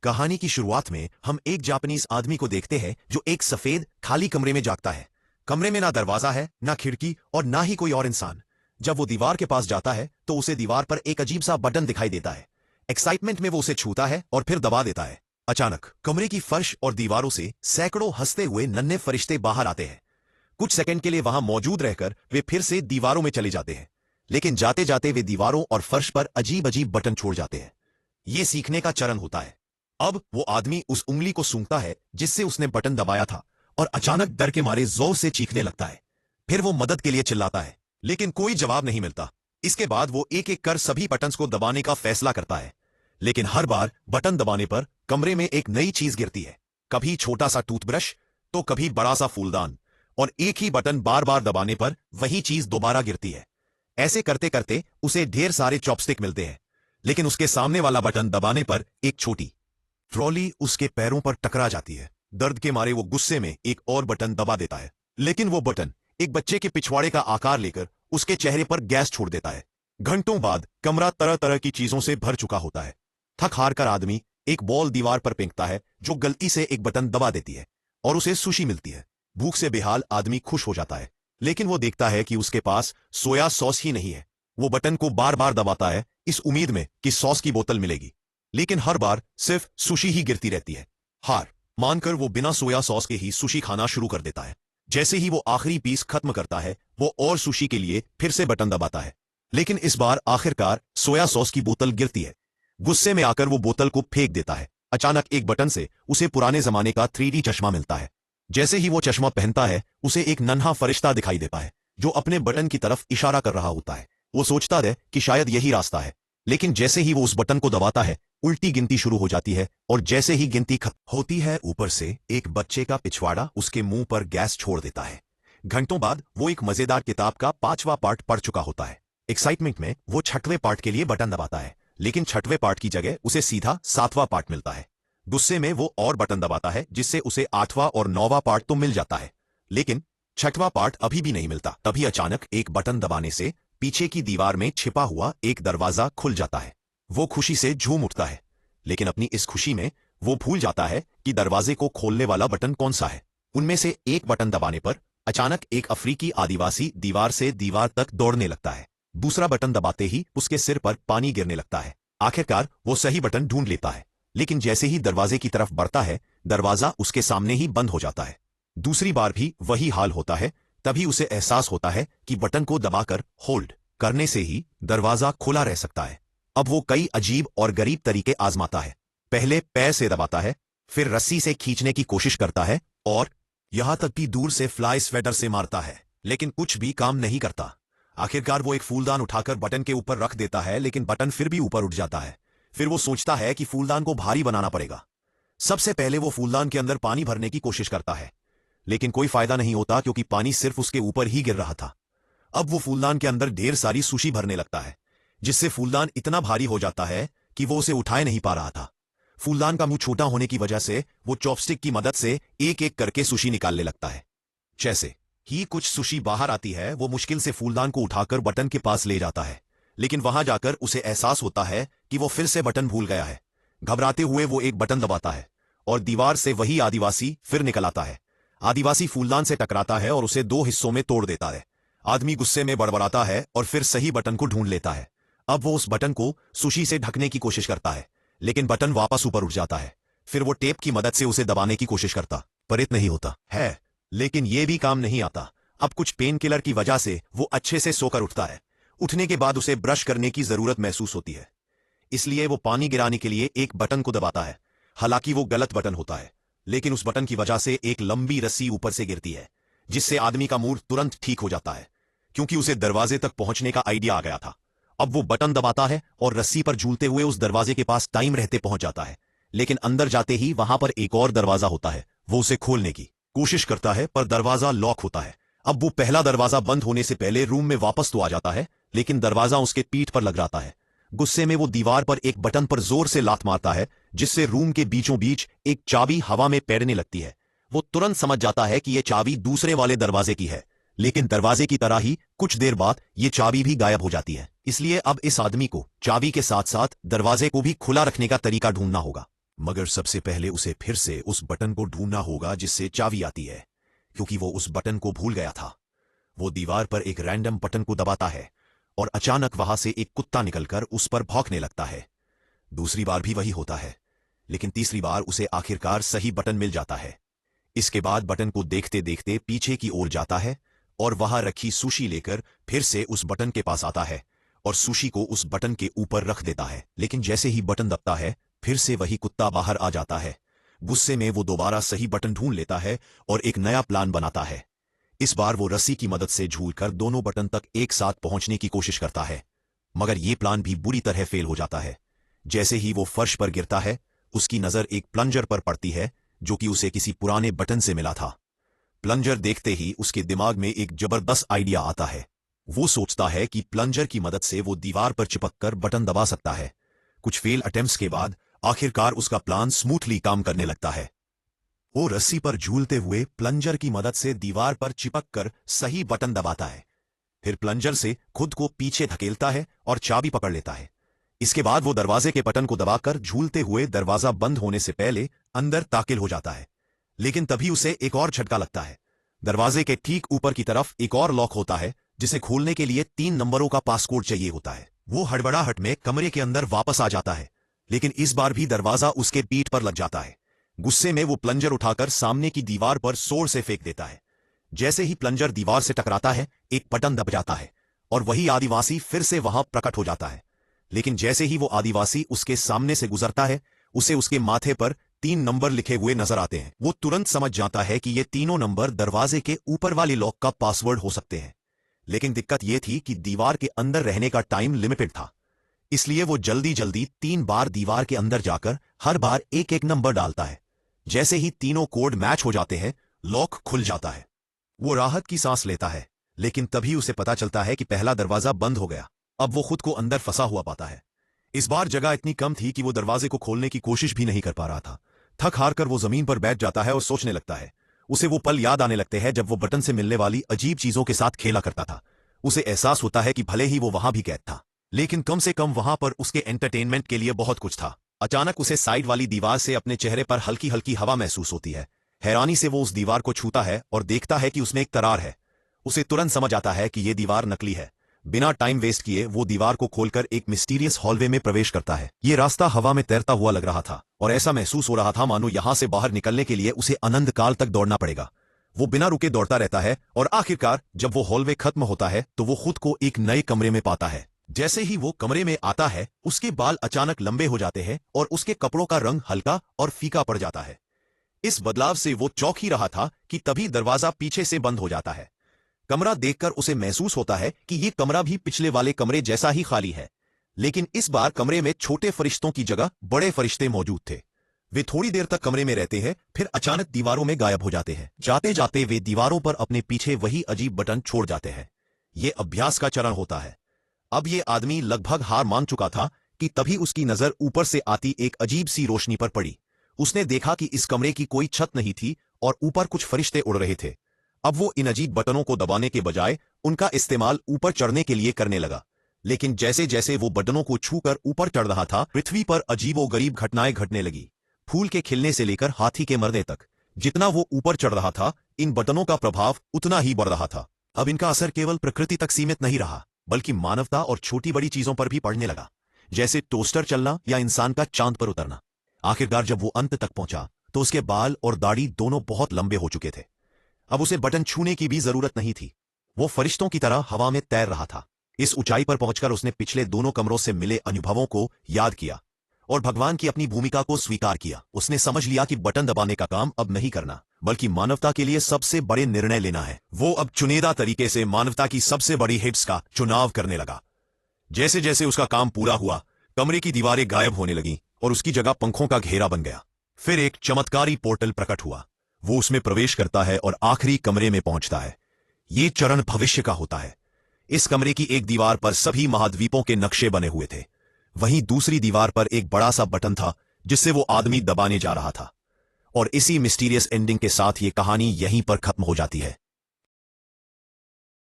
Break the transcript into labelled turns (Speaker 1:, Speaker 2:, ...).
Speaker 1: कहानी की शुरुआत में हम एक जापानीज आदमी को देखते हैं जो एक सफेद खाली कमरे में जागता है। कमरे में ना दरवाजा है, ना खिड़की और ना ही कोई और इंसान। जब वो दीवार के पास जाता है तो उसे दीवार पर एक अजीब सा बटन दिखाई देता है। एक्साइटमेंट में वो उसे छूता है और फिर दबा देता है। अचानक कमरे की फर्श और दीवारों से सैकड़ों हंसते हुए नन्हे फरिश्ते बाहर आते हैं। कुछ सेकंड के लिए वहां मौजूद रहकर वे फिर से दीवारों में चले जाते हैं, लेकिन जाते जाते वे दीवारों और फर्श पर अजीब अजीब बटन छोड़ जाते हैं। ये सीखने का चरण होता है। अब वो आदमी उस उंगली को सूंघता है जिससे उसने बटन दबाया था और अचानक डर के मारे जोर से चीखने लगता है। फिर वो मदद के लिए चिल्लाता है, लेकिन कोई जवाब नहीं मिलता। इसके बाद वो एक एक कर सभी बटन्स को दबाने का फैसला करता है, लेकिन हर बार बटन दबाने पर कमरे में एक नई चीज गिरती है। कभी छोटा सा टूथब्रश, तो कभी बड़ा सा फूलदान, और एक ही बटन बार बार दबाने पर वही चीज दोबारा गिरती है। ऐसे करते करते उसे ढेर सारे चॉपस्टिक मिलते हैं, लेकिन उसके सामने वाला बटन दबाने पर एक छोटी ट्रॉली उसके पैरों पर टकरा जाती है। दर्द के मारे वो गुस्से में एक और बटन दबा देता है, लेकिन वो बटन एक बच्चे के पिछवाड़े का आकार लेकर उसके चेहरे पर गैस छोड़ देता है। घंटों बाद कमरा तरह तरह की चीजों से भर चुका होता है। थक हार कर आदमी एक बॉल दीवार पर फेंकता है जो गलती से एक बटन दबा देती है और उसे सुशी मिलती है। भूख से बेहाल आदमी खुश हो जाता है, लेकिन वो देखता है कि उसके पास सोया सॉस ही नहीं है। वो बटन को बार बार दबाता है इस उम्मीद में कि सॉस की बोतल मिलेगी, लेकिन हर बार सिर्फ सुशी ही गिरती रहती है। हार मानकर वो बिना सोया सॉस के ही सुशी खाना शुरू कर देता है। जैसे ही वो आखिरी पीस खत्म करता है, वो और सुशी के लिए फिर से बटन दबाता है, लेकिन इस बार आखिरकार सोया सॉस की बोतल गिरती है। गुस्से में आकर वो बोतल को फेंक देता है। अचानक एक बटन से उसे पुराने जमाने का 3D चश्मा मिलता है। जैसे ही वो चश्मा पहनता है, उसे एक नन्हा फरिश्ता दिखाई देता है जो अपने बटन की तरफ इशारा कर रहा होता है। वो सोचता है कि शायद यही रास्ता है, लेकिन जैसे ही वो उस बटन को दबाता है, उल्टी गिनती शुरू हो जाती है, और जैसे ही गिनती खत्म होती है, ऊपर से एक बच्चे का पिछवाड़ा उसके मुंह पर गैस छोड़ देता है। घंटों बाद वो एक मजेदार किताब का 5वां पार्ट पढ़ चुका होता है। एक्साइटमेंट में वो 6वें पार्ट के लिए बटन दबाता है, लेकिन 6वें पार्ट की जगह उसे सीधा 7वां पार्ट मिलता है। गुस्से में वो और बटन दबाता है जिससे उसे 8वां और 9वां पार्ट तो मिल जाता है, लेकिन 6वां पार्ट अभी भी नहीं मिलता। तभी अचानक एक बटन दबाने से पीछे की दीवार में छिपा हुआ एक दरवाजा खुल जाता है। वो खुशी से झूम उठता है, लेकिन अपनी इस खुशी में वो भूल जाता है कि दरवाजे को खोलने वाला बटन कौन सा है। उनमें से एक बटन दबाने पर अचानक एक अफ्रीकी आदिवासी दीवार से दीवार तक दौड़ने लगता है। दूसरा बटन दबाते ही उसके सिर पर पानी गिरने लगता है। आखिरकार वो सही बटन ढूंढ लेता है, लेकिन जैसे ही दरवाजे की तरफ बढ़ता है, दरवाजा उसके सामने ही बंद हो जाता है। दूसरी बार भी वही हाल होता है। तभी उसे एहसास होता है कि बटन को दबाकर होल्ड करने से ही दरवाजा खुला रह सकता है। अब वो कई अजीब और गरीब तरीके आजमाता है। पहले पैर से दबाता है, फिर रस्सी से खींचने की कोशिश करता है, और यहां तक कि दूर से फ्लाई स्वेटर से मारता है, लेकिन कुछ भी काम नहीं करता। आखिरकार वो एक फूलदान उठाकर बटन के ऊपर रख देता है, लेकिन बटन फिर भी ऊपर उठ जाता है। फिर वो सोचता है कि फूलदान को भारी बनाना पड़ेगा। सबसे पहले वो फूलदान के अंदर पानी भरने की कोशिश करता है, लेकिन कोई फायदा नहीं होता क्योंकि पानी सिर्फ उसके ऊपर ही गिर रहा था। अब वो फूलदान के अंदर ढेर सारी सुशी भरने लगता है, जिससे फूलदान इतना भारी हो जाता है कि वो उसे उठाए नहीं पा रहा था। फूलदान का मुंह छोटा होने की वजह से वो चॉपस्टिक की मदद से एक एक करके सुशी निकालने लगता है। जैसे ही कुछ सुशी बाहर आती है, वो मुश्किल से फूलदान को उठाकर बटन के पास ले जाता है, लेकिन वहां जाकर उसे एहसास होता है कि वो फिर से बटन भूल गया है। घबराते हुए वो एक बटन दबाता है और दीवार से वही आदिवासी फिर निकल आता है। आदिवासी फूलदान से टकराता है और उसे 2 हिस्सों में तोड़ देता है। आदमी गुस्से में बड़बड़ाता है और फिर सही बटन को ढूंढ लेता है। अब वो उस बटन को सुशी से ढकने की कोशिश करता है, लेकिन बटन वापस ऊपर उठ जाता है। फिर वो टेप की मदद से उसे दबाने की कोशिश करता, पर इतना नहीं होता है, लेकिन ये भी काम नहीं आता। अब कुछ पेन किलर की वजह से वो अच्छे से सोकर उठता है। उठने के बाद उसे ब्रश करने की जरूरत महसूस होती है, इसलिए वो पानी गिराने के लिए एक बटन को दबाता है। हालांकि वो गलत बटन होता है, लेकिन उस बटन की वजह से एक लंबी रस्सी ऊपर से गिरती है, जिससे आदमी का मूड तुरंत ठीक हो जाता है, क्योंकि उसे दरवाजे तक पहुंचने का आइडिया आ गया था। अब वो बटन दबाता है और रस्सी पर झूलते हुए उस दरवाजे के पास टाइम रहते पहुंच जाता है, लेकिन अंदर जाते ही वहां पर एक और दरवाजा होता है। वो उसे खोलने की कोशिश करता है, पर दरवाजा लॉक होता है। अब वो पहला दरवाजा बंद होने से पहले रूम में वापस तो आ जाता है, लेकिन दरवाजा उसके पीठ पर लग जाता है। गुस्से में वो दीवार पर एक बटन पर जोर से लात मारता है, जिससे रूम के बीचों बीच एक चाबी हवा में तैरने लगती है। वो तुरंत समझ जाता है कि यह चाबी दूसरे वाले दरवाजे की है, लेकिन दरवाजे की तरह ही कुछ देर बाद ये चाबी भी गायब हो जाती है। इसलिए अब इस आदमी को चाबी के साथ साथ दरवाजे को भी खुला रखने का तरीका ढूंढना होगा। मगर सबसे पहले उसे फिर से उस बटन को ढूंढना होगा जिससे चाबी आती है, क्योंकि वो उस बटन को भूल गया था। वो दीवार पर एक रैंडम बटन को दबाता है और अचानक वहां से एक कुत्ता निकलकर उस पर भौंकने लगता है। दूसरी बार भी वही होता है, लेकिन तीसरी बार उसे आखिरकार सही बटन मिल जाता है। इसके बाद बटन को देखते देखते पीछे की ओर जाता है और वहां रखी सुशी लेकर फिर से उस बटन के पास आता है और सुशी को उस बटन के ऊपर रख देता है। लेकिन जैसे ही बटन दबता है, फिर से वही कुत्ता बाहर आ जाता है। गुस्से में वो दोबारा सही बटन ढूंढ लेता है और एक नया प्लान बनाता है। इस बार वो रस्सी की मदद से झूलकर दोनों बटन तक एक साथ पहुंचने की कोशिश करता है, मगर ये प्लान भी बुरी तरह फेल हो जाता है। जैसे ही वो फर्श पर गिरता है, उसकी नजर एक प्लंजर पर पड़ती है जो कि उसे किसी पुराने बटन से मिला था। प्लंजर देखते ही उसके दिमाग में एक जबरदस्त आइडिया आता है। वो सोचता है कि प्लंजर की मदद से वो दीवार पर चिपककर बटन दबा सकता है। कुछ फेल अटेम्प्ट्स के बाद आखिरकार उसका प्लान स्मूथली काम करने लगता है। वो रस्सी पर झूलते हुए प्लंजर की मदद से दीवार पर चिपककर सही बटन दबाता है। फिर प्लंजर से खुद को पीछे धकेलता है और चाबी पकड़ लेता है। इसके बाद वो दरवाजे के बटन को दबाकर झूलते हुए दरवाजा बंद होने से पहले अंदर दाखिल हो जाता है। लेकिन तभी उसे एक और झटका लगता है। दरवाजे के ठीक ऊपर की तरफ एक और लॉक होता है जिसे खोलने के लिए 3 नंबरों का पासकोड चाहिए होता है। वो हड़बड़ाहट में कमरे के अंदर वापस आ जाता है, लेकिन इस बार भी दरवाजा उसके पीठ पर लग जाता है। गुस्से में वो प्लंजर उठाकर सामने की दीवार पर जोर से फेंक देता है। जैसे ही प्लंजर दीवार से टकराता है, एक बटन दब जाता है और वही आदिवासी फिर से वहां प्रकट हो जाता है। लेकिन जैसे ही वो आदिवासी उसके सामने से गुजरता है, उसे उसके माथे पर 3 नंबर लिखे हुए नजर आते हैं। वो तुरंत समझ जाता है कि ये तीनों नंबर दरवाजे के ऊपर वाले लॉक का पासवर्ड हो सकते हैं। लेकिन दिक्कत ये थी कि दीवार के अंदर रहने का टाइम लिमिटेड था, इसलिए वो जल्दी जल्दी 3 बार दीवार के अंदर जाकर हर बार एक एक नंबर डालता है। जैसे ही तीनों कोड मैच हो जाते हैं, लॉक खुल जाता है। वो राहत की सांस लेता है, लेकिन तभी उसे पता चलता है कि पहला दरवाजा बंद हो गया। अब वो खुद को अंदर फंसा हुआ पाता है। इस बार जगह इतनी कम थी कि वो दरवाजे को खोलने की कोशिश भी नहीं कर पा रहा था। थक हार कर वो जमीन पर बैठ जाता है और सोचने लगता है। उसे वो पल याद आने लगते हैं जब वो बटन से मिलने वाली अजीब चीजों के साथ खेला करता था। उसे एहसास होता है कि भले ही वो वहां भी कैद था, लेकिन कम से कम वहां पर उसके एंटरटेनमेंट के लिए बहुत कुछ था। अचानक उसे साइड वाली दीवार से अपने चेहरे पर हल्की हल्की हवा महसूस होती है। हैरानी से वो उस दीवार को छूता है और देखता है कि उसमें एक दरार है। उसे तुरंत समझ आता है कि यह दीवार नकली है। बिना टाइम वेस्ट किए वो दीवार को खोलकर एक मिस्टीरियस हॉलवे में प्रवेश करता है। ये रास्ता हवा में तैरता हुआ लग रहा था और ऐसा महसूस हो रहा था मानो यहां से बाहर निकलने के लिए उसे अनंत काल तक दौड़ना पड़ेगा। वो बिना रुके दौड़ता रहता है और आखिरकार जब वो हॉलवे खत्म होता है तो वो खुद को एक नए कमरे में पाता है। जैसे ही वो कमरे में आता है, उसके बाल अचानक लंबे हो जाते हैं और उसके कपड़ों का रंग हल्का और फीका पड़ जाता है। इस बदलाव से वो चौंक ही रहा था कि तभी दरवाजा पीछे से बंद हो जाता है। कमरा देखकर उसे महसूस होता है कि ये कमरा भी पिछले वाले कमरे जैसा ही खाली है, लेकिन इस बार कमरे में छोटे फरिश्तों की जगह बड़े फरिश्ते मौजूद थे। वे थोड़ी देर तक कमरे में रहते हैं, फिर अचानक दीवारों में गायब हो जाते हैं। जाते जाते वे दीवारों पर अपने पीछे वही अजीब बटन छोड़ जाते हैं। ये अभ्यास का चरण होता है। अब ये आदमी लगभग हार मान चुका था कि तभी उसकी नजर ऊपर से आती एक अजीब सी रोशनी पर पड़ी। उसने देखा कि इस कमरे की कोई छत नहीं थी और ऊपर कुछ फरिश्ते उड़ रहे थे। अब वो इन अजीब बटनों को दबाने के बजाय उनका इस्तेमाल ऊपर चढ़ने के लिए करने लगा। लेकिन जैसे जैसे वो बटनों को छूकर ऊपर चढ़ रहा था, पृथ्वी पर अजीबोगरीब घटनाएं घटने लगी। फूल के खिलने से लेकर हाथी के मरने तक। जितना वो ऊपर चढ़ रहा था, इन बटनों का प्रभाव उतना ही बढ़ रहा था। अब इनका असर केवल प्रकृति तक सीमित नहीं रहा, बल्कि मानवता और छोटी बड़ी चीजों पर भी पड़ने लगा, जैसे टोस्टर चलना या इंसान का चांद पर उतरना। आखिरकार जब वो अंत तक पहुंचा तो उसके बाल और दाढ़ी दोनों बहुत लंबे हो चुके थे। अब उसे बटन छूने की भी जरूरत नहीं थी। वो फरिश्तों की तरह हवा में तैर रहा था। इस ऊंचाई पर पहुंचकर उसने पिछले दोनों कमरों से मिले अनुभवों को याद किया और भगवान की अपनी भूमिका को स्वीकार किया। उसने समझ लिया कि बटन दबाने का काम अब नहीं करना, बल्कि मानवता के लिए सबसे बड़े निर्णय लेना है। वो अब चुनिंदा तरीके से मानवता की सबसे बड़ी हिट्स का चुनाव करने लगा। जैसे जैसे उसका काम पूरा हुआ, कमरे की दीवारें गायब होने लगीं और उसकी जगह पंखों का घेरा बन गया। फिर एक चमत्कारी पोर्टल प्रकट हुआ। वो उसमें प्रवेश करता है और आखिरी कमरे में पहुंचता है। ये चरण भविष्य का होता है। इस कमरे की एक दीवार पर सभी महाद्वीपों के नक्शे बने हुए थे। वहीं दूसरी दीवार पर एक बड़ा सा बटन था जिससे वो आदमी दबाने जा रहा था। और इसी मिस्टीरियस एंडिंग के साथ ये कहानी यहीं पर खत्म हो जाती है।